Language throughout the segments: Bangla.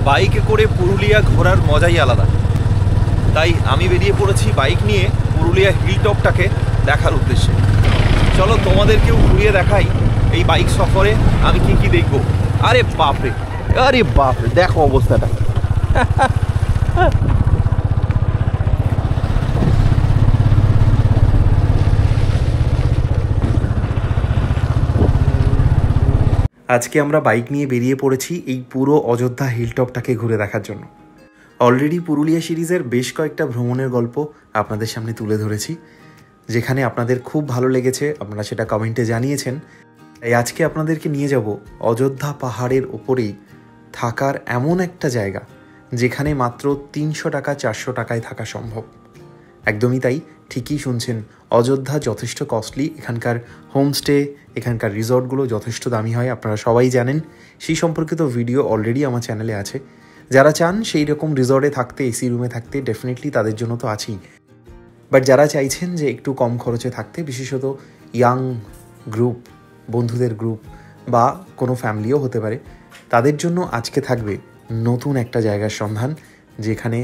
বাইকে করে পুরুলিয়া ঘোরার মজাই আলাদা। তাই আমি বেরিয়ে পড়েছি বাইক নিয়ে পুরুলিয়া হিলটপটাকে দেখার উদ্দেশ্যে। চলো তোমাদেরকেও ঘুরিয়ে দেখাই এই বাইক সফরে আমি কি কি দেখবো। আরে বাপরে, আরে বাপরে, দেখো অবস্থাটা। আজকে আমরা বাইক নিয়ে বেরিয়ে পড়েছি এই পুরো অযোধ্যা হিলটপটাকে ঘুরে দেখার জন্য। অলরেডি পুরুলিয়া সিরিজের বেশ কয়েকটা ভ্রমণের গল্প আপনাদের সামনে তুলে ধরেছি, যেখানে আপনাদের খুব ভালো লেগেছে, আপনারা সেটা কমেন্টে জানিয়েছেন। তাই আজকে আপনাদেরকে নিয়ে যাব অযোধ্যা পাহাড়ের ওপরেই থাকার এমন একটা জায়গা যেখানে মাত্র 300 টাকা 400 টাকায় থাকা সম্ভব। একদমই তাই, ঠিকই শুনছেন, অযোধ্যা যথেষ্ট কস্টলি। এখানকার হোমস্টে, এখানকার রিসর্টগুলো যথেষ্ট দামি হয়, আপনারা সবাই জানেন। সেই সম্পর্কিত ভিডিও অলরেডি আমার চ্যানেলে আছে। যারা চান সেই রকম রিসর্টে থাকতে, এসি রুমে থাকতে, ডেফিনেটলি তাদের জন্য তো আছেই। বাট যারা চাইছেন যে একটু কম খরচে থাকতে, বিশেষত ইয়াং গ্রুপ, বন্ধুদের গ্রুপ বা কোনো ফ্যামিলিও হতে পারে, তাদের জন্য আজকে থাকবে নতুন একটা জায়গার সন্ধান, যেখানে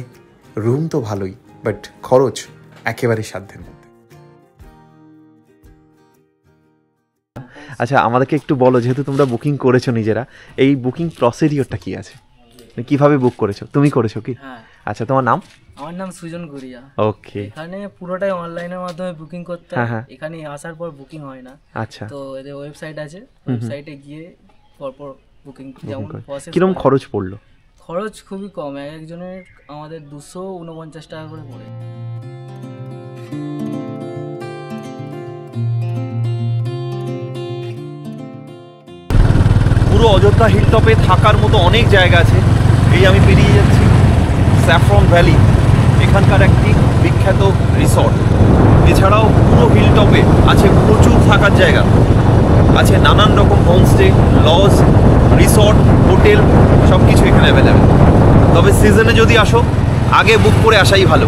রুম তো ভালোই, বাট খরচ একেবারে সাধ্যের মধ্যে। আচ্ছা, আমাদেরকে একটু বলো, যেহেতু তোমরা বুকিং করেছো নিজেরা, এই বুকিং প্রসিডিওরটা কি আছে, কিভাবে বুক করেছো? তুমি করেছো কি? হ্যাঁ। আচ্ছা, তোমার নাম? আমার নাম সুজন গুরিয়া। ওকে। এখানে পুরোটাই অনলাইনের মাধ্যমে বুকিং করতে হয়। এখানে আসার পর বুকিং হয় না। আচ্ছা। তো এদের ওয়েবসাইট আছে, ওয়েবসাইটে গিয়ে পরপর বুকিং, যেমন প্রসেস। কিরকম খরচ পড়লো? খরচ খুবই কম, একজনের আমাদের 249 টাকা করে পড়ে। পুরো অযোধ্যা হিলটপে থাকার মতো অনেক জায়গা আছে। এই আমি পেরিয়ে যাচ্ছি স্যাফরন ভ্যালি, এখানকার একটি বিখ্যাত রিসর্ট। এছাড়াও পুরো হিলটপে আছে প্রচুর থাকার জায়গা, আছে নানান রকম হোমস্টে, লজ, রিসর্ট, হোটেল, সব কিছু এখানে অ্যাভেলেবেল। তবে সিজনে যদি আসো, আগে বুক করে আসাই ভালো।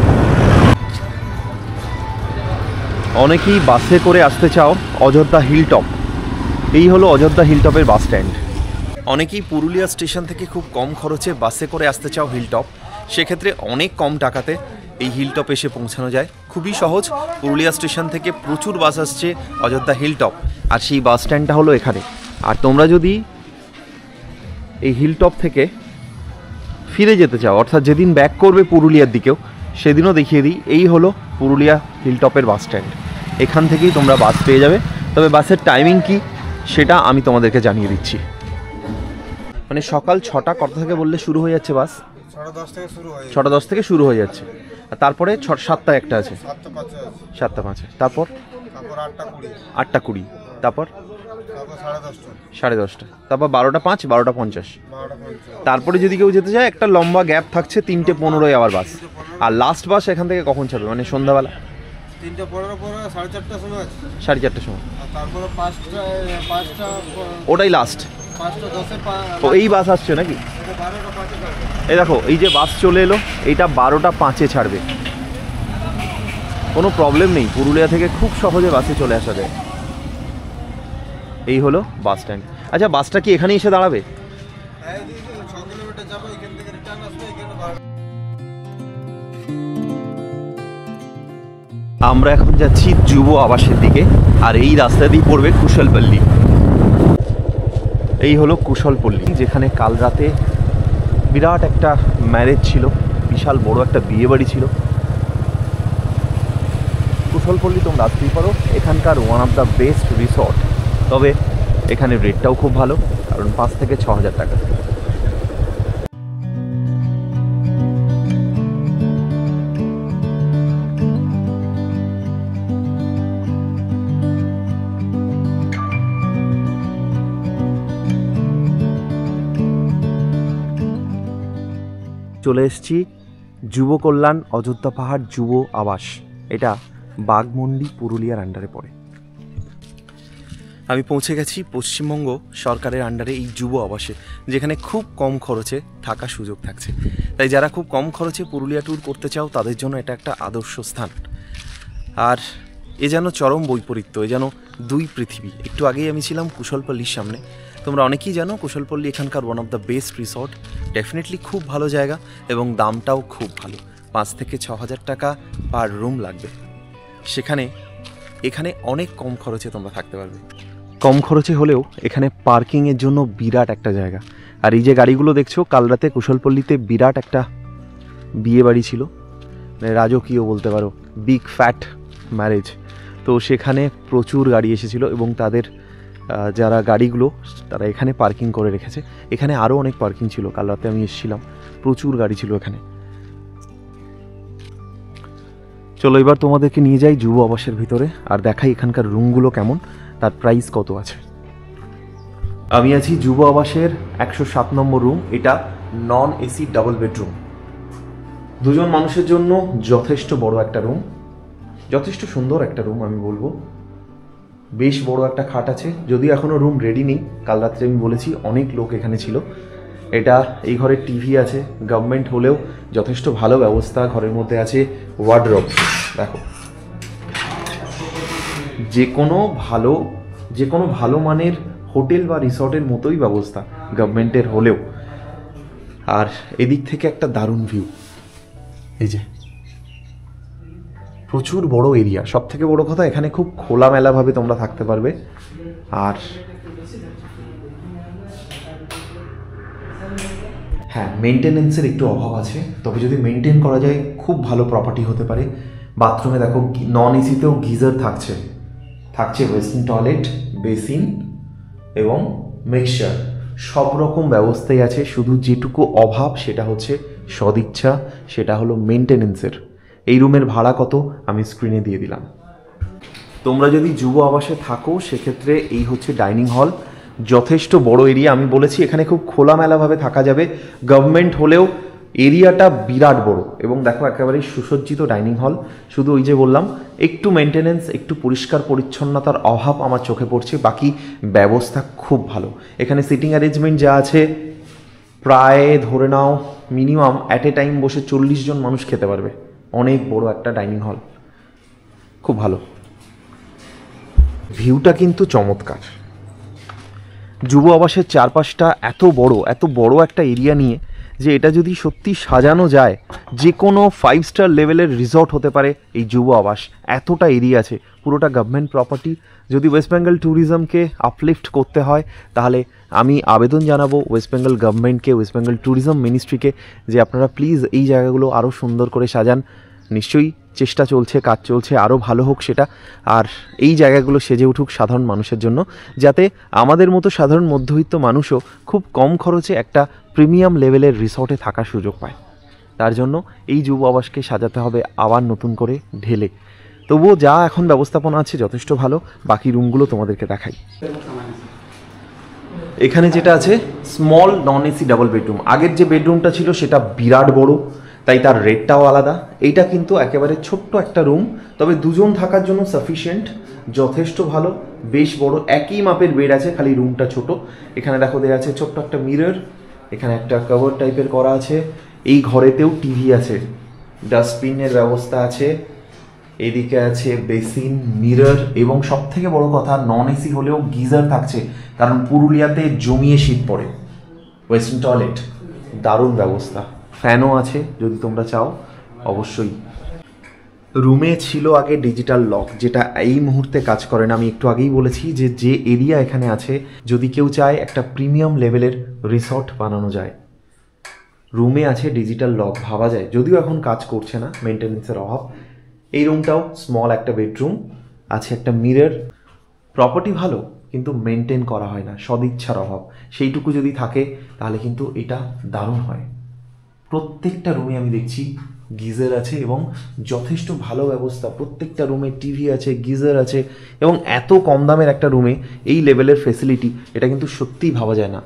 অনেকেই বাসে করে আসতে চাও অযোধ্যা হিলটপ। এই হলো অযোধ্যা হিলটপের বাস স্ট্যান্ড। অনেকেই পুরুলিয়া স্টেশন থেকে খুব কম খরচে বাসে করে আসতে চাও হিলটপ, সেক্ষেত্রে অনেক কম টাকাতে এই হিলটপ এসে পৌঁছানো যায়। খুবই সহজ, পুরুলিয়া স্টেশন থেকে প্রচুর বাস আসছে অযোধ্যা হিলটপ, আর সেই বাস স্ট্যান্ডটা হলো এখানে। আর তোমরা যদি এই হিলটপ থেকে ফিরে যেতে চাও, অর্থাৎ যেদিন ব্যাক করবে পুরুলিয়ার দিকেও, সেদিনও দেখিয়ে দিই, এই হলো পুরুলিয়া হিলটপের বাস স্ট্যান্ড। এখান থেকেই তোমরা বাস পেয়ে যাবে। তবে বাসের টাইমিং কি সেটা আমি তোমাদেরকে জানিয়ে দিচ্ছি। মানে সকাল 6টা কত থেকে বললে শুরু হয়ে যাচ্ছে বাস? 6:10 থেকে শুরু হয়ে যাচ্ছে। আর তারপরে 7টা একটা আছে, 7টা 5, তারপর 8টা 20, তারপর 10:30, তারপর 12টা 5, 12টা 50। তারপরে যদি কেউ যেতে চায়, একটা লম্বা গ্যাপ থাকছে, 3টে 15 আবার বাস। আর লাস্ট বাস এখান থেকে কখন ছাড়বে, মানে সন্ধ্যাবেলা 3:15 পরে 4:30টার সময় আছে, 4:30টার সময়। আর তারপরে 5টা ওটাই লাস্ট। 5:10 ও এই বাস আসছে নাকি? এই দেখো, এই যে বাস চলে এলো, এইটা 12টা 5-এ ছাড়বে। কোনো প্রবলেম নেই, পুরুলিয়া থেকে খুব সহজে বাসে চলে আসা যায়। এই হলো বাস স্ট্যান্ড। আচ্ছা, বাসটা কি এখানে এসে দাঁড়াবে? 6 কিলোমিটার যাবো, এখান থেকে রিটার্ন আসবে। আমরা এখন যাচ্ছি যুব আবাসের দিকে, আর এই রাস্তা দিয়ে পড়বে কুশলপল্লী। এই হলো কুশলপল্লী, যেখানে কাল রাতে বিরাট একটা ম্যারেজ ছিল, বিশাল বড় একটা বিয়ে বাড়ি ছিল। কুশলপল্লী তোমরা আসতেই পারো, এখানকার one of the best resort. তবে এখানে রেটটাও খুব ভালো, কারণ 5 থেকে 6,000 টাকা। চলে এসেছি যুব কল্যাণ অযোধ্যা পাহাড় যুব আবাস। এটা বাঘমুন্ডি পুরুলিয়ার আন্ডারে পড়ে। আমি পৌঁছে গেছি পশ্চিমবঙ্গ সরকারের আন্ডারে এই যুব আবাসে, যেখানে খুব কম খরচে থাকার সুযোগ থাকছে। তাই যারা খুব কম খরচে পুরুলিয়া ট্যুর করতে চাও, তাদের জন্য এটা একটা আদর্শ স্থান। আর এ যেন চরম বৈপরীত্য, এ যেন দুই পৃথিবী। একটু আগেই আমি ছিলাম কুশলপল্লীর সামনে, তোমরা অনেকেই জানো কুশলপল্লী এখানকার one of the best resort. Definitely খুব ভালো জায়গা এবং দামটাও খুব ভালো, 5 থেকে 6 হাজার টাকা পার রুম লাগবে। এখানে অনেক কম খরচে তোমরা থাকতে পারবে। কম খরচে হলেও এখানে পার্কিংয়ের জন্য বিরাট একটা জায়গা। আর এই যে গাড়িগুলো দেখছো, কাল রাতে কুশলপল্লীতে বিরাট একটা বিয়ে বাড়ি ছিল, মানে রাজকীয় বলতে পারো, বিগ ফ্যাট ম্যারেজ। তো সেখানে প্রচুর গাড়ি এসেছিলো এবং তাদের যারা গাড়িগুলো তারা এখানে পার্কিং করে রেখেছে। এখানে আরও অনেক পার্কিং ছিল, কাল রাতে আমি এসেছিলাম, প্রচুর গাড়ি ছিল এখানে। চলো এবার তোমাদেরকে নিয়ে যাই যুব আবাসের ভিতরে আর দেখাই এখানকার রুমগুলো কেমন, তার প্রাইস কত আছে। আমি আছি যুব আবাসের 107 নম্বর রুম। এটা নন এসি ডাবল বেডরুম, 2 জন মানুষের জন্য যথেষ্ট বড় একটা রুম, যথেষ্ট সুন্দর একটা রুম আমি বলবো। বেশ বড় একটা খাট আছে, যদিও এখনও রুম রেডি নেই, কাল রাত্রে আমি বলেছি অনেক লোক এখানে ছিল। এই ঘরে টিভি আছে, গভর্নমেন্ট হলেও যথেষ্ট ভালো ব্যবস্থা। ঘরের মধ্যে আছে ওয়ার্ডরোব, দেখো যে কোনো ভালো মানের হোটেল বা রিসর্টের মতোই ব্যবস্থা গভর্নমেন্টের হলেও। আর এদিক থেকে একটা দারুণ ভিউ, এই যে প্রচুর বড় এরিয়া। সব থেকে বড় কথা এখানে খুব খোলামেলাভাবে তোমরা থাকতে পারবে। আর হ্যাঁ, মেনটেনেন্সের একটু অভাব আছে, তবে যদি মেনটেন করা যায় খুব ভালো প্রপার্টি হতে পারে। বাথরুমে দেখো নন এসিতেও গিজার থাকছে ওয়েস্টার্ন টয়লেট, বেসিন এবং মিক্সচার, সব রকম ব্যবস্থাই আছে। শুধু যেটুকু অভাব সেটা হচ্ছে সদিচ্ছা, সেটা হলো মেনটেনেন্সের। এই রুমের ভাড়া কত আমি স্ক্রিনে দিয়ে দিলাম। তোমরা যদি যুব আবাসে থাকো সেক্ষেত্রে এই হচ্ছে ডাইনিং হল, যথেষ্ট বড় এরিয়া। আমি বলেছি এখানে খুব খোলামেলাভাবে থাকা যাবে, গভর্নমেন্ট হলেও এরিয়াটা বিরাট বড়। এবং দেখো একেবারেই সুসজ্জিত ডাইনিং হল। শুধু ওই যে বললাম একটু মেনটেনেন্স, একটু পরিষ্কার পরিচ্ছন্নতার অভাব আমার চোখে পড়ছে, বাকি ব্যবস্থা খুব ভালো। এখানে সিটিং অ্যারেঞ্জমেন্ট যা আছে, প্রায় ধরে নাও মিনিমাম অ্যাট এ টাইম বসে 40 জন মানুষ খেতে পারবে। অনেক বড় একটা ডাইনিং হল, খুব ভালো। ভিউটা কিন্তু চমৎকার। যুব আবাসের চারপাশটা এত বড় একটা এরিয়া নিয়ে যে এটা যদি সত্যি সাজানো যায়, যে কোনো 5 স্টার লেভেলের রিসর্ট হতে পারে এই যুব আবাস। এতটা এরিয়া আছে, পুরোটা গভর্নমেন্ট প্রপার্টি। যদি ওয়েস্ট বেঙ্গল ট্যুরিজমকে আপলিফ্ট করতে হয় তাহলে আমি আবেদন জানাবো ওয়েস্ট বেঙ্গল গভর্নমেন্টকে, ওয়েস্ট বেঙ্গল ট্যুরিজম মিনিস্ট্রিকে, যে আপনারা প্লিজ এই জায়গাগুলো আরও সুন্দর করে সাজান। নিশ্চয়ই চেষ্টা চলছে, কাজ চলছে, আরও ভালো হোক সেটা। আর এই জায়গাগুলো সেজে উঠুক সাধারণ মানুষের জন্য, যাতে আমাদের মতো সাধারণ মধ্যবিত্ত মানুষও খুব কম খরচে একটা প্রিমিয়াম লেভেলের রিসর্টে থাকার সুযোগ পায়। তার জন্য এই যুব আবাসকে সাজাতে হবে আবার নতুন করে ঢেলে। তবুও যা এখন ব্যবস্থাপনা আছে যথেষ্ট ভালো। বাকি রুমগুলো তোমাদেরকে দেখাই। এখানে যেটা আছে স্মল নন এসি ডাবল বেডরুম। আগের যে বেডরুমটা ছিল সেটা বিরাট বড়, তাই তার রেটটাও আলাদা। এইটা কিন্তু একেবারে ছোট্ট একটা রুম, তবে 2 জন থাকার জন্য সাফিসিয়েন্ট, যথেষ্ট ভালো, বেশ বড়। একই মাপের বেড আছে, খালি রুমটা ছোট। এখানে দেখো দেওয়া আছে ছোট্ট একটা মিরর, এখানে একটা কভার টাইপের করা আছে। এই ঘরেতেও টিভি আছে, ডাস্টবিনের ব্যবস্থা আছে, এদিকে আছে বেসিন, মিরর এবং সব থেকে বড় কথা নন এসি হলেও গিজার থাকছে, কারণ পুরুলিয়াতে জমিয়ে শীত পড়ে। ওয়েস্টার্ন টয়লেট, দারুণ ব্যবস্থা। ফ্যানও আছে যদি তোমরা চাও অবশ্যই। রুমে ছিল আগে ডিজিটাল লক, যেটা এই মুহূর্তে কাজ করে না। আমি একটু আগেই বলেছি যে এরিয়া এখানে আছে, যদি কেউ চায় একটা প্রিমিয়াম লেভেলের রিসর্ট বানানো যায়, রুমে আছে ডিজিটাল লক, ভাবা যায়। যদিও এখন কাজ করছে না, মেনটেনেন্সের অভাব। এই রুমটাও স্মল একটা বেডরুম, আছে একটা মিরর। প্রপার্টি ভালো, কিন্তু মেনটেন করা হয় না, সদিচ্ছার অভাব। সেইটুকু যদি থাকে তাহলে কিন্তু এটা দারুণ হয়। প্রত্যেকটা রুমে আমি দেখছি গিজার আছে এবং যথেষ্ট ভালো ব্যবস্থা। প্রত্যেকটা রুমে টিভি আছে, গিজার আছে এবং এত কম দামের একটা রুমে এই লেভেলের ফেসিলিটি, এটা কিন্তু সত্যিই ভাবা যায় না।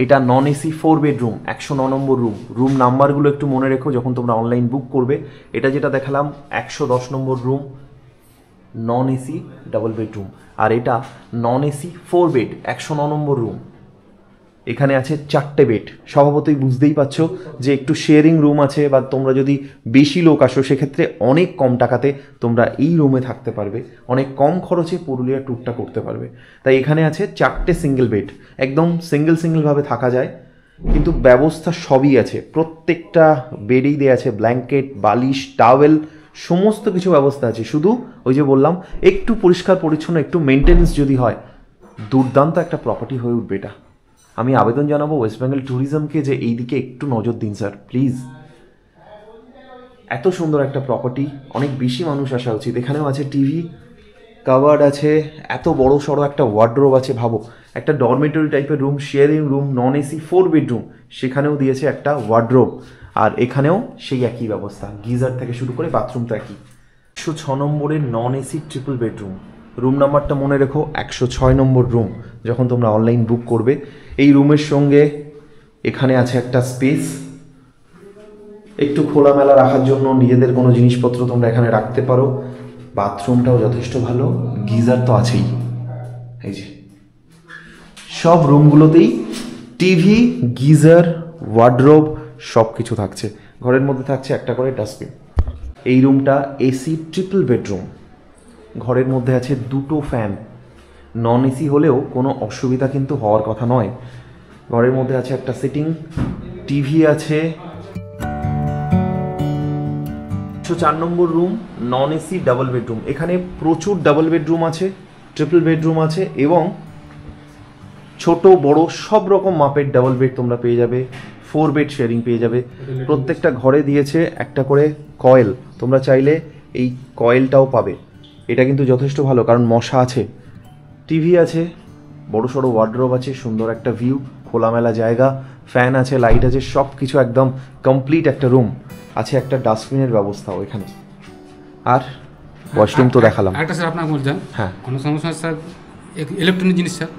এটা non AC 4 bedroom, 109 number room. Room নাম্বারগুলো একটু মনে রেখো যখন তোমরা অনলাইন বুক করবে। এটা যেটা দেখালাম 110 number room, non AC double bedroom. আর এটা non AC 4 bed, 109 number room. এখানে আছে 4টে বেড। স্বভাবতই বুঝতেই পারছো যে একটু শেয়ারিং রুম আছে, বা তোমরা যদি বেশি লোক আসো সেক্ষেত্রে অনেক কম টাকাতে তোমরা এই রুমে থাকতে পারবে, অনেক কম খরচে পুরুলিয়া ট্যুরটা করতে পারবে। তাই এখানে আছে 4টে সিঙ্গেল বেড, একদম সিঙ্গেলভাবে থাকা যায়, কিন্তু ব্যবস্থা সবই আছে। প্রত্যেকটা বেডেই দেওয়া আছে ব্ল্যাঙ্কেট, বালিশ, টাওয়েল, সমস্ত কিছু ব্যবস্থা আছে। শুধু ওই যে বললাম, একটু পরিষ্কার পরিচ্ছন্ন, একটু মেনটেন্স যদি হয়, দুর্দান্ত একটা প্রপার্টি হয়ে উঠবে এটা। আমি আবেদন জানাবো ওয়েস্ট বেঙ্গল ট্যুরিজমকে যে এই দিকে একটু নজর দিন স্যার, প্লিজ। এত সুন্দর একটা প্রপার্টি, অনেক বেশি মানুষ আসা উচিত। এখানেও আছে টিভি, কাভার্ড আছে, এত বড় সড়ো একটা ওয়ার্ডরোব আছে। ভাবো, একটা ডরমেটরি টাইপের room, sharing room, non AC 4 bedroom, সেখানেও দিয়েছে একটা ওয়ার্ডরোব। আর এখানেও সেই একই ব্যবস্থা, গিজার থেকে শুরু করে বাথরুম তো একই। 106 নম্বরের non AC triple bedroom, room নাম্বারটা মনে রেখো, 106 নম্বর রুম। যখন তোমরা অনলাইন বুক করবে, এই রুমের সঙ্গে এখানে আছে একটা স্পেস, একটু খোলামেলা রাখার জন্য নিজেদের কোনো জিনিসপত্র তোমরা এখানে রাখতে পারো। বাথরুমটাও যথেষ্ট ভালো, গিজার তো আছেই। এই যে সব রুমগুলোতেই টিভি, গিজার, ওয়ার্ডরোব সব কিছু থাকছে। ঘরের মধ্যে থাকছে একটা করে ডাস্টবিন। এই রুমটা এসি ট্রিপল বেডরুম, ঘরের মধ্যে আছে 2টো ফ্যান। নন এসি হলেও কোনো অসুবিধা কিন্তু হওয়ার কথা নয়। ঘরের মধ্যে আছে একটা সিটিং, টিভি আছে। 104 number room, non AC double bedroom. এখানে প্রচুর ডাবল বেডরুম আছে, ট্রিপল বেডরুম আছে, এবং ছোট বড় সব রকম মাপের ডাবল বেড তোমরা পেয়ে যাবে। 4 বেড শেয়ারিং পেয়ে যাবে। প্রত্যেকটা ঘরে দিয়েছে একটা করে কয়েল, তোমরা চাইলে এই কয়েলটাও পাবে। এটা কিন্তু যথেষ্ট ভালো, কারণ মশা আছে। টিভি আছে, বড় সড়ো ওয়ার্ডরোব আছে, সুন্দর একটা ভিউ, খোলামেলা জায়গা, ফ্যান আছে, লাইট আছে, সব কিছু একদম কমপ্লিট একটা রুম। আছে একটা ডাস্টবিনের ব্যবস্থাও এখানে। আর ওয়াশরুম তো দেখালাম। একটা স্যার আপনাকে বলছেন, হ্যাঁ, কোনো সমস্যা স্যার, ইলেকট্রনিক জিনিস স্যার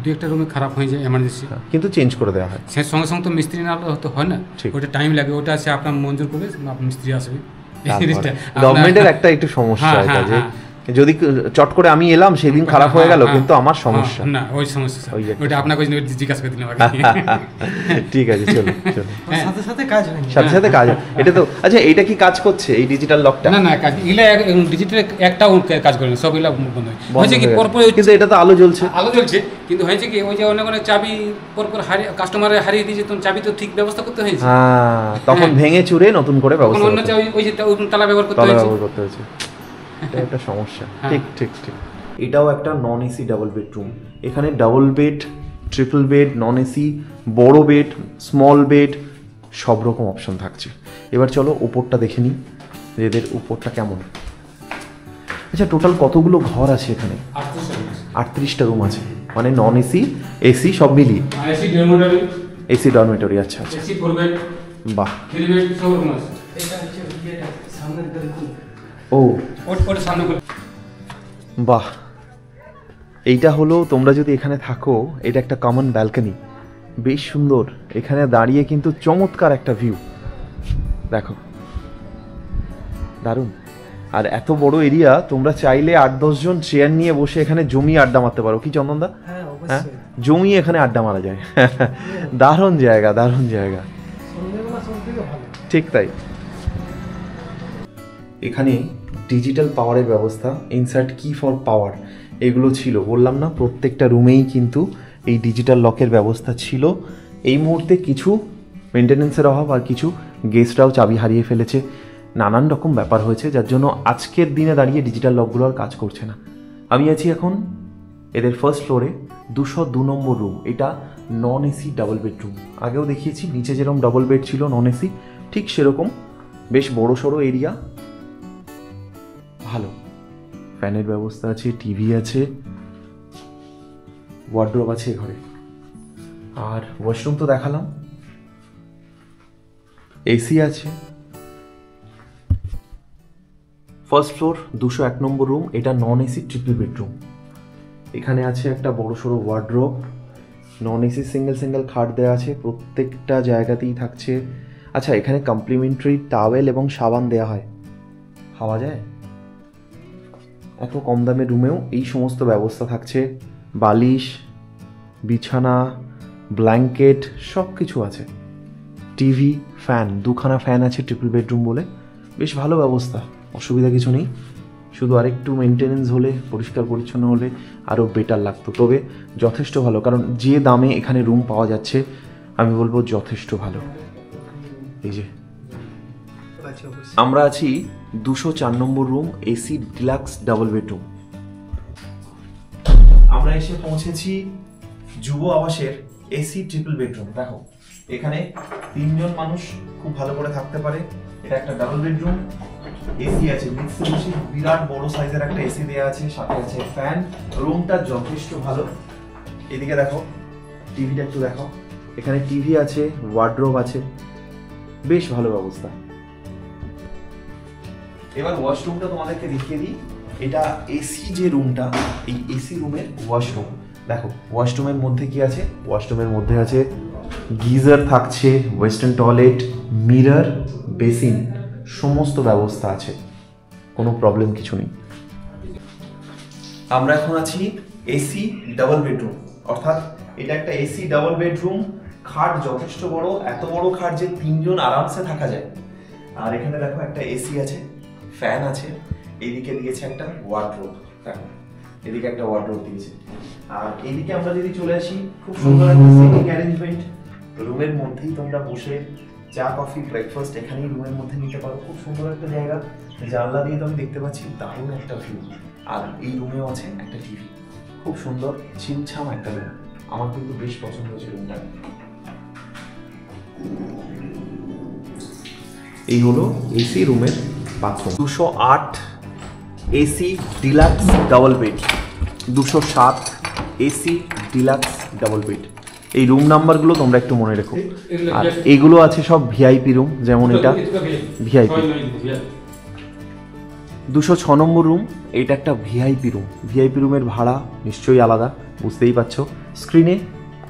2-1টা রুমে খারাপ হয়ে যায় এমার্জেন্সি, কিন্তু চেঞ্জ করে দেওয়া হয়। সে সঙ্গে সঙ্গে তো মিস্ত্রি না হতে হয় না, ঠিক। ওটা টাইম লাগে। ওটা আছে আপনার মঞ্জুর করবে, আপনার মিস্ত্রি আসবে। গভর্নমেন্টের একটা একটু সমস্যা হ্যাঁ, এটা, হ্যাঁ, যে হ্যাঁ। যদি চট করে আমি এলাম সেদিন খারাপ হয়ে গেল, কিন্তু আমার সমস্যা না, ওই সমস্যা স্যার, ওই একটা ওটা আপনাকে জিজ্ঞাসা করে দিলাম আগে। ঠিক আছে, চলো চলো, সাথে সাথে কাজ হয় সাথে সাথে কাজ। এটা তো আচ্ছা, এটা কি কাজ করছে এই ডিজিটাল লকটা? না না, কাজ এগুলা ডিজিটাল একটাও কাজ করে না, সব এগুলা বন্ধ হয়েছে। কি পরপর কিন্তু এটা তো আলো জ্বলছে। আলো জ্বলছে, কিন্তু হয়েছে কি ওই যে অনেক অনেক চাবি পরপর হারিয়ে কাস্টমারে হারিয়ে দিয়েছে, তখন চাবি তো ঠিক ব্যবস্থা করতে হয়েছে। হ্যাঁ, তখন ভেঙে চুরে নতুন করে ব্যবস্থা অন্য চাবি ওই যে তালা ব্যবহার করতে তালা হয়েছে। ব্যবহার করতে হয়েছে। এটা একটা সমস্যা। হ্যাঁ। ঠিক ঠিক ঠিক। এটাও একটা নন এসি ডাবল বেডরুম। এখানে double bed, triple bed, non AC, বড় বেড, স্মল বেড, সব রকম অপশন থাকছে। এবার চলো উপরটা দেখে নিই, এদের উপরটা কেমন। আচ্ছা, টোটাল কতগুলো ঘর আছে এখানে? 38টা রুম আছে, মানে নন এসি, এসি সব মিলিয়ে। এসি ডরমেটরি, আচ্ছা আচ্ছা, বাহ। এটা হচ্ছে ইয়েটা সামনের বেলকুনি। ও ওটা সামনে করে বাহ। এইটা হলো, তোমরা যদি এখানে থাকো, এটা একটা কমন ব্যালকনি, বেশ সুন্দর। এখানে দাঁড়িয়ে কিন্তু চমৎকার একটা ভিউ, দেখো, দারুণ। আর এত বড় এরিয়া, তোমরা চাইলে 8-10 জন চেয়ার নিয়ে বসে এখানে জমিয়ে আড্ডা মারতে পারো, কি চন্দনদা? হ্যাঁ, হ্যাঁ, অবশ্যই। জমিয়ে এখানে আড্ডা মারা যায়। দারুণ জায়গা, দারুণ জায়গা, সন্ধ্যেবেলা সবথেকে ভালো। ঠিক তাই। এখানে ডিজিটাল পাওয়ারের ব্যবস্থা, ইনসার্ট কি ফর পাওয়ার, এগুলো ছিল। বললাম না, প্রত্যেকটা রুমেই কিন্তু এই ডিজিটাল লকের ব্যবস্থা ছিল। এই মুহূর্তে কিছু মেনটেনেন্সের অভাব, আর কিছু গেস্টরাও চাবি হারিয়ে ফেলেছে, নানান রকম ব্যাপার হয়েছে, যার জন্য আজকের দিনে দাঁড়িয়ে ডিজিটাল লকগুলো আর কাজ করছে না। আমি আছি এখন এদের ফার্স্ট ফ্লোরে, 202 নম্বর রুম। এটা নন এসি ডাবল বেডরুম। আগেও দেখিয়েছি, নিচে যেরকম ডাবল বেড ছিল নন এসি, ঠিক সেরকম, বেশ বড় সড়ো এরিয়া, ভালো ফ্যানের ব্যবস্থা আছে, টিভি আছে, ওয়ার্ডরোব আছে ঘরে। আর ওয়াশরুম তো দেখালাম, এসি আছে। ফার্স্ট ফ্লোর 201 নম্বর রুম, এটা নন এসি ট্রিপল বেডরুম। এখানে আছে একটা বড় সড়ো ওয়ার্ডরোব, নন এসি সিঙ্গেল খাট দেওয়া আছে, প্রত্যেকটা জায়গাতেই থাকছে। আচ্ছা, এখানে কমপ্লিমেন্টারি টাওয়েল এবং সাবান দেওয়া হয়, পাওয়া যায়? এত কম দামের রুমেও এই সমস্ত ব্যবস্থা থাকছে। বালিশ, বিছানা, ব্ল্যাঙ্কেট সব কিছু আছে, টিভি, ফ্যান, দুখানা ফ্যান আছে ট্রিপল বেডরুম বলে, বেশ ভালো ব্যবস্থা, অসুবিধা কিছু নেই। শুধু আরেকটু মেনটেনেন্স হলে, পরিষ্কার পরিচ্ছন্ন হলে আরও বেটার লাগতো, তবে যথেষ্ট ভালো, কারণ যে দামে এখানে রুম পাওয়া যাচ্ছে আমি বলবো যথেষ্ট ভালো। এই যে আমরা আছি 204 number room, AC deluxe double bedroom. আমরা এসে পৌঁছেছি যুব আবাসের এসি ট্রিপল বেডরুম। দেখো এখানে 3 জন মানুষ খুব ভালো করে থাকতে পারে। এটা একটা ডাবল বেডরুম, এসি আছে, বিরাট বড় সাইজের একটা এসি দেওয়া আছে, সাথে আছে ফ্যান। রুমটা যথেষ্ট ভালো। এদিকে দেখো টিভিটা একটু দেখো, এখানে টিভি আছে, ওয়ার্ডরোব আছে, বেশ ভালো ব্যবস্থা। এবার ওয়াশরুমটা তোমাদেরকে দেখিয়ে দিই। এটা এসি যে রুমটা, এই এসি রুমের ওয়াশরুম। দেখো ওয়াশরুমের মধ্যে কি আছে, ওয়াশরুমের মধ্যে আছে গিজার থাকছে, ওয়েস্টার্ন টয়লেট, মিরর, বেসিন, সমস্ত ব্যবস্থা আছে, কোনো প্রবলেম কিছু নেই। আমরা এখন আছি এসি ডাবল বেডরুম, অর্থাৎ এটা একটা এসি ডাবল বেডরুম। খাট যথেষ্ট বড়, এত বড় খাট যে 3 জন আরামসে থাকা যায়। আর এখানে দেখো একটা এসি আছে, ফ্যান আছে, এইদিকে দিয়েছে একটা ওয়ার্ডরোব, দেখো এদিকে একটা ওয়ার্ডরোব দিয়েছে। আর এইদিকে আমরা যদি চলে আসি, খুব সুন্দর একটা সিটিং অ্যারেঞ্জমেন্ট। রুমের মধ্যেই তোমরা বসে চা, কফি, ব্রেকফাস্ট এখানেই রুমের মধ্যে নিতে পারো। খুব সুন্দর একটা জায়গা, জানলা দিয়ে তো আমি দেখতে পাচ্ছি দারুণ একটা ভিউ। আর এই রুমেও আছে একটা টিভি, খুব সুন্দর ছিমছাম একটা রুম। আমার কিন্তু বেশ পছন্দ হয়েছে রুমটা। এই হলো এসি রুমের bathroom. 208 AC deluxe double bed, 207 AC deluxe double bed. এই রুম নাম্বারগুলো তোমরা একটু মনে রেখো। আর এগুলো আছে সব ভিআইপি রুম, যেমন এটা ভিআইপি। 206 নম্বর রুম, এটা একটা ভিআইপি রুম। ভিআইপি রুমের ভাড়া নিশ্চয়ই আলাদা, বুঝতেই পারছো। স্ক্রিনে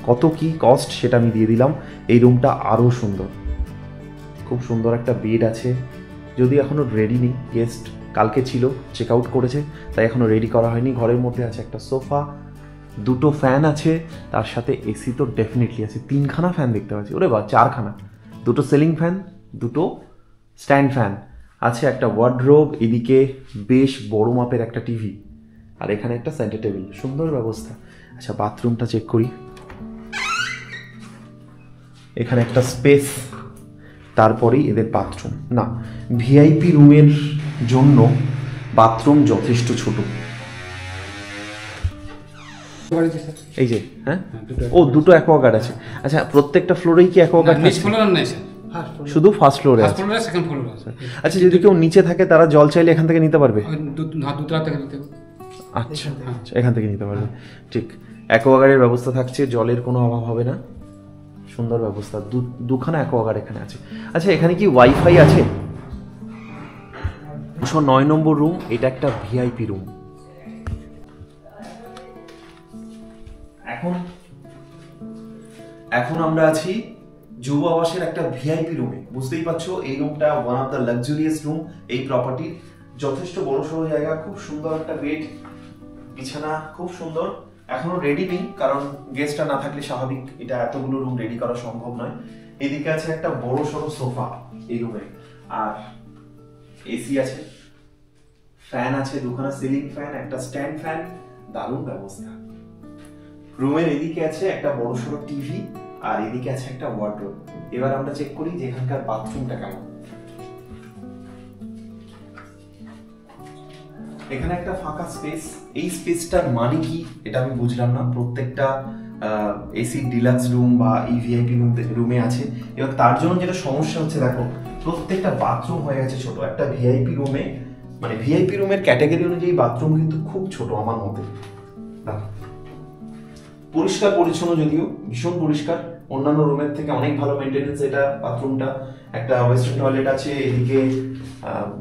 কত কি কস্ট সেটা আমি দিয়ে দিলাম। এই রুমটা আরও সুন্দর, খুব সুন্দর একটা বেড আছে, যদি এখনও রেডি নেই। গেস্ট কালকে ছিল, চেক আউট করেছে, তাই এখনও রেডি করা হয়নি। ঘরের মধ্যে আছে একটা সোফা, 2টো ফ্যান আছে, তার সাথে এসি তো ডেফিনেটলি আছে। 3খানা ফ্যান দেখতে পাচ্ছি, ওরে বা 4খানা, 2টো সিলিং ফ্যান, 2টো স্ট্যান্ড ফ্যান আছে, একটা ওয়ার্ডরোব, এদিকে বেশ বড় মাপের একটা টিভি, আর এখানে একটা সেন্টার টেবিল, সুন্দর ব্যবস্থা। আচ্ছা বাথরুমটা চেক করি। এখানে একটা স্পেস, তারপরেই এদের বাথরুম। না, ভিআইপি রুমের জন্য বাথরুম যথেষ্ট ছোট। এই যে হ্যাঁ, ও 2টো অ্যাকোয়াগার্ড আছে। আচ্ছা প্রত্যেকটা ফ্লোরেই কি অ্যাকোয়াগার্ড আছে? শুধু ফার্স্ট ফ্লোরে আছে। আচ্ছা যদি কেউ নিচে থাকে তারা জল চাইলে এখান থেকে নিতে পারবে? আচ্ছা এখান থেকে নিতে পারবে, ঠিক। অ্যাকোয়াগার্ডের ব্যবস্থা থাকছে, জলের কোনো অভাব হবে না, সুন্দর ব্যবস্থা। 2খানা অ্যাকোয়াগার্ড এখানে আছে। আচ্ছা এখানে কি ওয়াইফাই আছে? 209 নম্বর রুম, এটা একটা ভিআইপি রুম। এখন আমরা আছি যুব আবাসের একটা ভিআইপি রুমে। বুঝতেই পারছো এই রুমটা one of the luxurious room এই প্রপার্টির। যথেষ্ট বড় সড়ো জায়গা, খুব সুন্দর একটা বেড, বিছানা খুব সুন্দর। এখনো রেডি নেই, কারণ গেস্টটা না থাকলে স্বাভাবিক এটা এতগুলো রুম রেডি করা সম্ভব নয়। এদিকে আছে একটা বড় সড়ো সোফা এই রুমে, আর এসি আছে, ফ্যান আছে, 2খানা সিলিং ফ্যান, একটা স্ট্যান্ড ফ্যান, দারুণ ব্যবস্থা। রুমের এদিকে আছে একটা বড় সড়ো টিভি, আর এদিকে আছে একটা ওয়ার্ডরোব। এবার আমরা চেক করি যে এখানকার বাথরুমটা কেমন। এখানে একটা ফাঁকা স্পেস, এই স্পেসটার মানে কি এটা আমি বুঝলাম না। প্রত্যেকটা এসি ডিলাক্স রুম বা ইভিআইপি রুমে আছে। এবার তার জন্য যেটা সমস্যা হচ্ছে, দেখো প্রত্যেকটা বাথরুম হয়ে গেছে ছোট। একটা ভিআইপি রুমে, মানে ভিআইপি রুমের ক্যাটাগরি অনুযায়ী বাথরুম কিন্তু খুব ছোট আমার মতে। পরিষ্কার পরিচ্ছন্ন, যদিও ভীষণ পরিষ্কার, অন্যান্য রুমের থেকে অনেক ভালো মেনটেনেন্স এটা বাথরুমটা। একটা ওয়েস্টার্ন টয়লেট আছে, এদিকে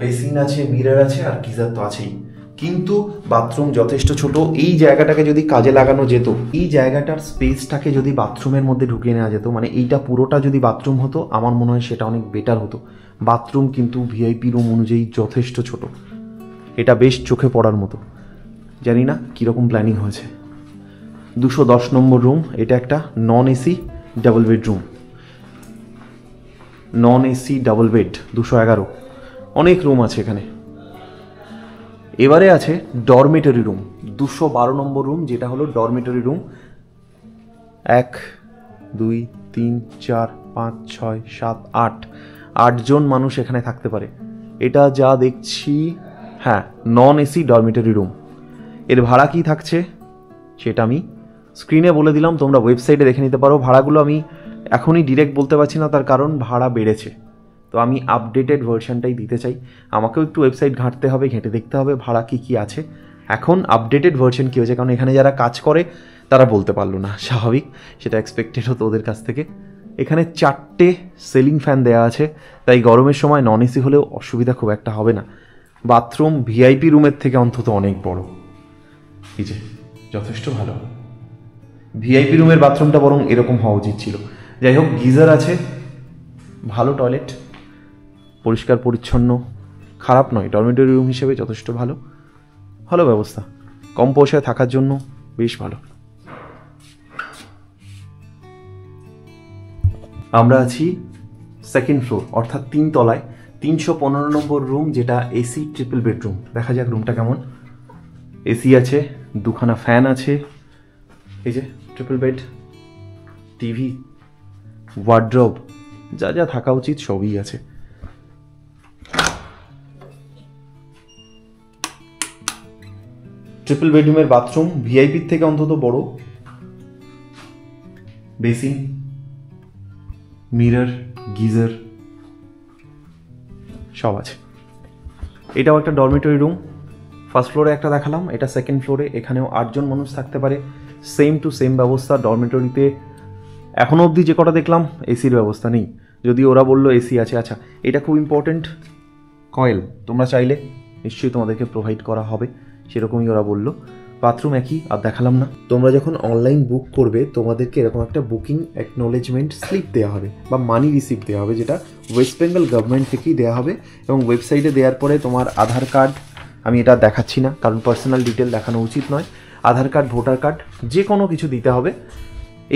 বেসিন আছে, মিরর আছে, আর গিজার তো আছেই। কিন্তু বাথরুম যথেষ্ট ছোট। এই জায়গাটাকে যদি কাজে লাগানো যেত, এই জায়গাটার স্পেসটাকে যদি বাথরুমের মধ্যে ঢুকিয়ে নেওয়া যেত, মানে এইটা পুরোটা যদি বাথরুম হতো, আমার মনে হয় সেটা অনেক বেটার হতো। বাথরুম কিন্তু ভিআইপি রুম অনুযায়ী যথেষ্ট ছোট, এটা বেশ চোখে পড়ার মতো। জানি না কীরকম প্ল্যানিং হয়েছে। 210 নম্বর রুম, এটা একটা নন এসি ডাবল বেডরুম, নন এসি ডাবল বেড, 211, অনেক রুম আছে এখানে। এবারে আছে ডরমেটরি রুম, 212 নম্বর রুম, যেটা হলো ডরমেটরি রুম। 1 2 3 4 5 6 7 8 জন মানুষ এখানে থাকতে পারে। এটা যা দেখছি, হ্যাঁ, নন এসি ডরমেটরি রুম। এর ভাড়া কি থাকছে সেটা আমি স্ক্রিনে বলে দিলাম, তোমরা ওয়েবসাইটে দেখে নিতে পারো। ভাড়াগুলো আমি এখনই ডিরেক্ট বলতে পারছি না, তার কারণ ভাড়া বেড়েছে, তো আমি আপডেটেড ভার্সনটাই দিতে চাই। আমাকেও একটু ওয়েবসাইট ঘাঁটতে হবে, ঘেঁটে দেখতে হবে ভাড়া কী কী আছে। এখন আপডেটেড ভার্সন কী হয়েছে, কারণ এখানে যারা কাজ করে তারা বলতে পারলো না, স্বাভাবিক, সেটা এক্সপেক্টেড হতো ওদের কাছ থেকে। এখানে 4টে সিলিং ফ্যান দেওয়া আছে, তাই গরমের সময় নন এসি হলেও অসুবিধা খুব একটা হবে না। বাথরুম ভিআইপি রুমের থেকে অন্তত অনেক বড়, এই যে যথেষ্ট ভালো। ভিআইপি রুমের বাথরুমটা বরং এরকম হওয়া উচিত ছিল। যাই হোক, গিজার আছে, ভালো টয়লেট, পরিষ্কার পরিচ্ছন্ন, খারাপ নয়, ডরমেটরি রুম হিসেবে যথেষ্ট ভালো, ভালো ব্যবস্থা, কম পয়সায় থাকার জন্য বেশ ভালো। আমরা আছি সেকেন্ড ফ্লোর, অর্থাৎ 3 তলায়, 315 নম্বর রুম, যেটা এসি ট্রিপল বেডরুম। দেখা যাক রুমটা কেমন। এসি আছে, 2খানা ফ্যান আছে, এই যে ট্রিপল বেড, টিভি, ওয়ার্ড্রোব, যা যা থাকা উচিত সবই আছে। ট্রিপল বেডরুমের বাথরুম ভিআইপির থেকে অন্তত বড়, বেসিন, মিরর, গিজার সব আছে। এটাও একটা ডরমেটরি রুম। ফার্স্ট ফ্লোরে একটা দেখালাম, এটা সেকেন্ড ফ্লোরে, এখানেও 8 জন মানুষ থাকতে পারে, সেম টু সেম ব্যবস্থা। ডরমেটরিতে এখনও অবধি যে কটা দেখলাম এসির ব্যবস্থা নেই, যদি ওরা বললো এসি আছে। আচ্ছা, এটা খুব ইম্পর্টেন্ট, কয়েল তোমরা চাইলে নিশ্চয়ই তোমাদেরকে প্রোভাইড করা হবে, সেরকমই ওরা বললো। বাথরুম একই, আর দেখালাম না। তোমরা যখন অনলাইন বুক করবে তোমাদেরকে এরকম একটা বুকিং অ্যাকনোলেজমেন্ট স্লিপ দেওয়া হবে বা মানি রিসিপ্ট দেওয়া হবে, যেটা ওয়েস্ট বেঙ্গল গভর্নমেন্ট থেকেই দেওয়া হবে। এবং ওয়েবসাইটে দেওয়ার পরে তোমার আধার কার্ড, আমি এটা দেখাচ্ছি না কারণ পার্সোনাল ডিটেল দেখানো উচিত নয়, আধার কার্ড, ভোটার কার্ড, যে কোনো কিছু দিতে হবে।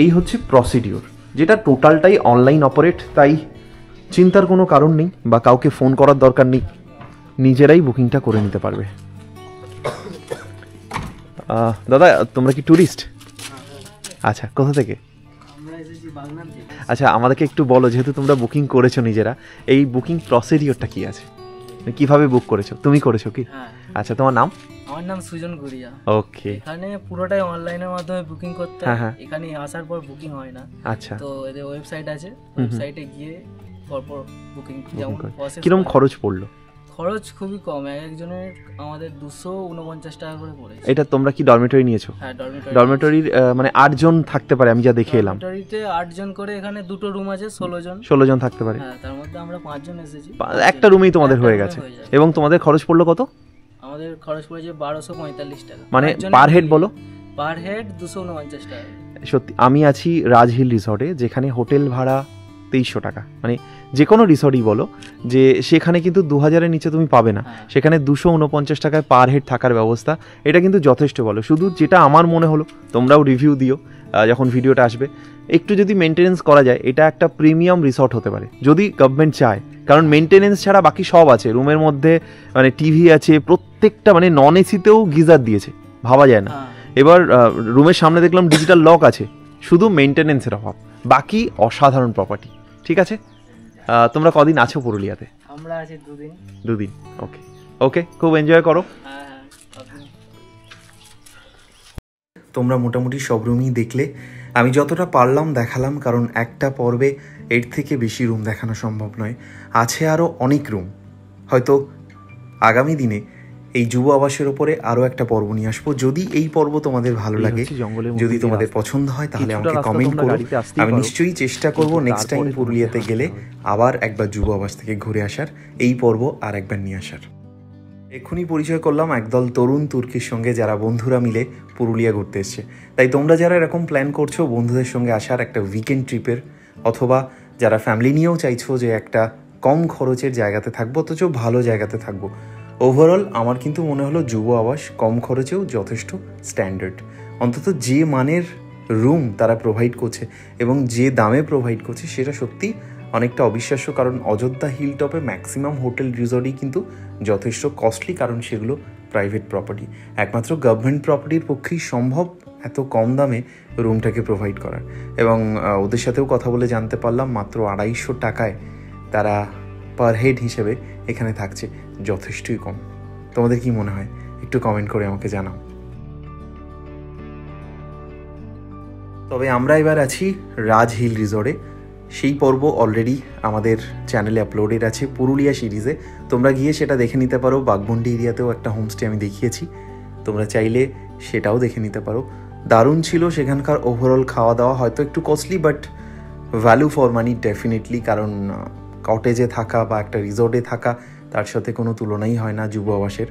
এই হচ্ছে প্রসিডিওর, যেটা টোটালটাই অনলাইন অপারেট, তাই চিন্তার কোনো কারণ নেই বা কাউকে ফোন করার দরকার নেই, নিজেরাই বুকিংটা করে নিতে পারবে। দাদা, তোমরা কি ট্যুরিস্ট? আচ্ছা, কোথা থেকে? আচ্ছা, আমাদেরকে একটু বলো, যেহেতু তোমরা বুকিং করেছো নিজেরা, এই বুকিং প্রসিডিওরটা কি আছে, কিভাবে বুক করেছো? তুমি করেছো কি? আচ্ছা, তোমার নাম? আমার নাম সুজন গুড়িয়া। ওকে। এখানে পুরোটাই অনলাইনের মাধ্যমে বুকিং করতে হয়, এখানে আসার পর বুকিং হয় না। আচ্ছা, তো এদের ওয়েবসাইট আছে, ওয়েবসাইটে গিয়ে পরপর বুকিং, যেমন প্রসেস। কিরকম খরচ পড়লো? খরচ খুবই কম, একজনের আমাদের 249 টাকা করে পড়েছে। এটা তোমরা কি ডরমেটরি নিয়েছো? হ্যাঁ, ডরমেটরির মানে 8 জন থাকতে পারে, আমি যা দেখে এলাম। ডরমেটরিতে 8 জন করে, এখানে 2টো রুম আছে, 16 জন থাকতে পারে। হ্যাঁ, তার মধ্যে আমরা 5 জন এসেছি, একটা রুমেই তোমাদের হয়ে গেছে। এবং তোমাদের খরচ পড়লো কত? আমাদের খরচ পড়েছে 1245 টাকা। মানে পার হেড বলো? পার হেড 249 টাকা। সত্যি, আমি আছি রাজহিল রিসর্টে, যেখানে হোটেল ভাড়া 2300 টাকা, মানে যে কোনো রিসর্টই বলো, যে সেখানে কিন্তু 2000-এর নিচে তুমি পাবে না, সেখানে 249 টাকায় পার হেড থাকার ব্যবস্থা। এটা কিন্তু যথেষ্ট বলো। শুধু যেটা আমার মনে হলো, তোমরাও রিভিউ দিও যখন ভিডিওটা আসবে, একটু যদি মেনটেনেন্স করা যায়, এটা একটা প্রিমিয়াম রিসর্ট হতে পারে যদি গভর্নমেন্ট চায়, কারণ মেনটেনেন্স ছাড়া বাকি সব আছে রুমের মধ্যে, মানে টিভি আছে প্রত্যেকটা, মানে নন এসিতেও গিজার দিয়েছে, ভাবা যায় না। এবার রুমের সামনে দেখলাম ডিজিটাল লক আছে, শুধু মেনটেনেন্সের অভাব, বাকি অসাধারণ প্রপার্টি। ঠিক আছে, তোমরা কদিন আছো পুরুলিয়াতে? আমরা আছি 2 দিন। ওকে ওকে, খুব এনজয় করো। তোমরা মোটামুটি সব রুমই দেখলে, আমি যতটা পারলাম দেখালাম, কারণ একটা পর্বে এর থেকে বেশি রুম দেখানো সম্ভব নয়। আছে আরও অনেক রুম, হয়তো আগামী দিনে এই যুব আবাসের ওপরে আরও একটা পর্ব নিয়ে আসবো। যদি এই পর্ব তোমাদের ভালো লাগে, যদি তোমাদের পছন্দ হয়, তাহলে আমাকে কমেন্ট করো। আমি নিশ্চয়ই চেষ্টা করব নেক্সট টাইম পুরুলিয়াতে গেলে আবার একবার যুব আবাস থেকে ঘুরে আসার, এই পর্ব আর একবার নিয়ে আসার। এক্ষুনি পরিচয় করলাম একদল তরুণ তুর্কির সঙ্গে, যারা বন্ধুরা মিলে পুরুলিয়া ঘুরতে এসছে। তাই তোমরা যারা এরকম প্ল্যান করছো বন্ধুদের সঙ্গে আসার একটা উইকেন্ড ট্রিপের, অথবা যারা ফ্যামিলি নিয়েও চাইছো যে একটা কম খরচের জায়গাতে থাকবো অথচ ভালো জায়গাতে থাকবো, ওভারঅল আমার কিন্তু মনে হলো যুব আবাস কম খরচেও যথেষ্ট স্ট্যান্ডার্ড। অন্তত যে মানের রুম তারা প্রোভাইড করছে এবং যে দামে প্রোভাইড করছে সেটা সত্যি অনেকটা অবিশ্বাস্য। কারণ অযোধ্যা হিল টপে ম্যাক্সিমাম হোটেল রিসর্টই কিন্তু যথেষ্ট কস্টলি, কারণ সেগুলো প্রাইভেট প্রপার্টি। একমাত্র গভর্নমেন্ট প্রপার্টির পক্ষেই সম্ভব এত কম দামে রুমটাকে প্রোভাইড করার। এবং ওদের সাথেও কথা বলে জানতে পারলাম মাত্র 250 টাকায় তারা পার হেড হিসেবে এখানে থাকছে, যথেষ্টই কম। তোমাদের কি মনে হয় একটু কমেন্ট করে আমাকে জানাও। তবে আমরা এবার আছি রাজ হিল রিসর্টে। সেই পর্ব অলরেডি আমাদের চ্যানেলে আপলোডেড আছে পুরুলিয়া সিরিজে, তোমরা গিয়ে সেটা দেখে নিতে পারো। বাঘমুন্ডি এরিয়াতেও একটা হোমস্টে আমি দেখিয়েছি, তোমরা চাইলে সেটাও দেখে নিতে পারো। দারুণ ছিল সেখানকার ওভারঅল খাওয়া দাওয়া, হয়তো একটু costly but value for money definitely. কারণ কটেজে থাকা বা একটা রিসর্টে থাকা তার সাথে কোনো তুলনাই হয় না যুব আবাসের।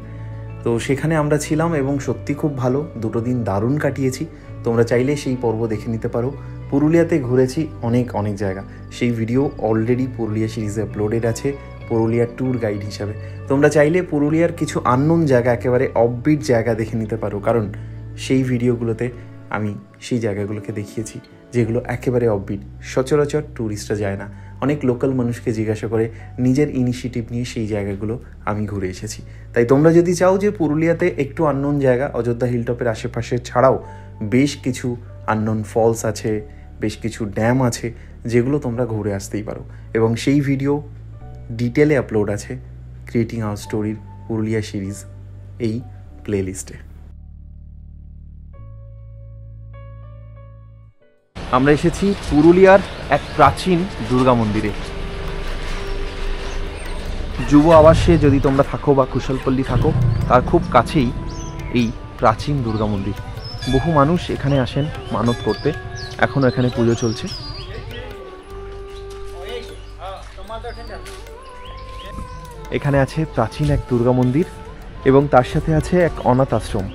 তো সেখানে আমরা ছিলাম এবং সত্যি খুব ভালো, 2 দিন দারুণ কাটিয়েছি। তোমরা চাইলে সেই পর্ব দেখে নিতে পারো। পুরুলিয়াতে ঘুরেছি অনেক জায়গা, সেই ভিডিও অলরেডি পুরুলিয়া সিরিজে আপলোডেড আছে পুরুলিয়ার ট্যুর গাইড হিসাবে। তোমরা চাইলে পুরুলিয়ার কিছু আননোন জায়গা, একেবারে অফবিট জায়গা দেখে নিতে পারো, কারণ সেই ভিডিওগুলোতে আমি সেই জায়গাগুলোকে দেখিয়েছি যেগুলো একেবারে অফবিট, সচরাচর ট্যুরিস্টরা যায় না। অনেক লোকাল মানুষকে জিজ্ঞাসা করে নিজের ইনিশিয়েটিভ নিয়ে সেই জায়গাগুলো আমি ঘুরে এসেছি। তাই তোমরা যদি চাও যে পুরুলিয়াতে একটু আননোন জায়গা, অযোধ্যা হিলটপের আশেপাশে ছাড়াও বেশ কিছু আননোন ফলস আছে, বেশ কিছু ড্যাম আছে, যেগুলো তোমরা ঘুরে আসতেই পারো। এবং সেই ভিডিও ডিটেলে আপলোড আছে ক্রিয়েটিং আওয়ার স্টোরির পুরুলিয়া সিরিজ এই প্লেলিস্টে। আমরা এসেছি পুরুলিয়ার এক প্রাচীন দুর্গা মন্দিরে। যুব আবাসে যদি তোমরা থাকো বা কুশলপল্লী থাকো, তার খুব কাছেই এই প্রাচীন দুর্গা মন্দির। বহু মানুষ এখানে আসেন মানত করতে, এখনও এখানে পুজো চলছে। এখানে আছে প্রাচীন এক দুর্গা মন্দির এবং তার সাথে আছে এক অনাথ আশ্রম।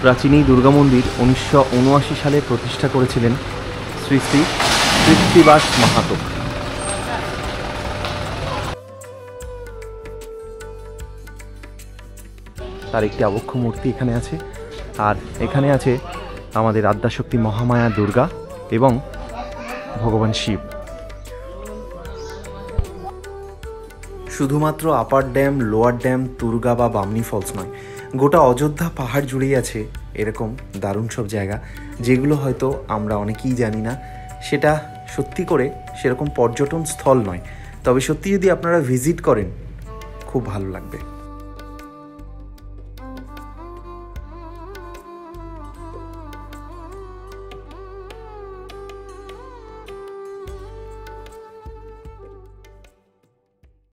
প্রাচীন এই দুর্গা মন্দির 1979 সালে প্রতিষ্ঠা করেছিলেন শ্রী শ্রী কৃত্তিবাস মাহাতো। তার একটি আবক্ষ মূর্তি এখানে আছে, আর এখানে আছে আমাদের আদ্যাশক্তি মহামায়া দুর্গা এবং ভগবান শিব। শুধুমাত্র upper dam, lower dam, Turga বা বামনি ফলস নয়, গোটা অযোধ্যা পাহাড় জুড়েই আছে এরকম দারুণ সব জায়গা, যেগুলো হয়তো আমরা অনেকেই জানি না। সেটা সত্যি করে সেরকম পর্যটন স্থল নয়, তবে সত্যি যদি আপনারা ভিজিট করেন খুব ভালো লাগবে।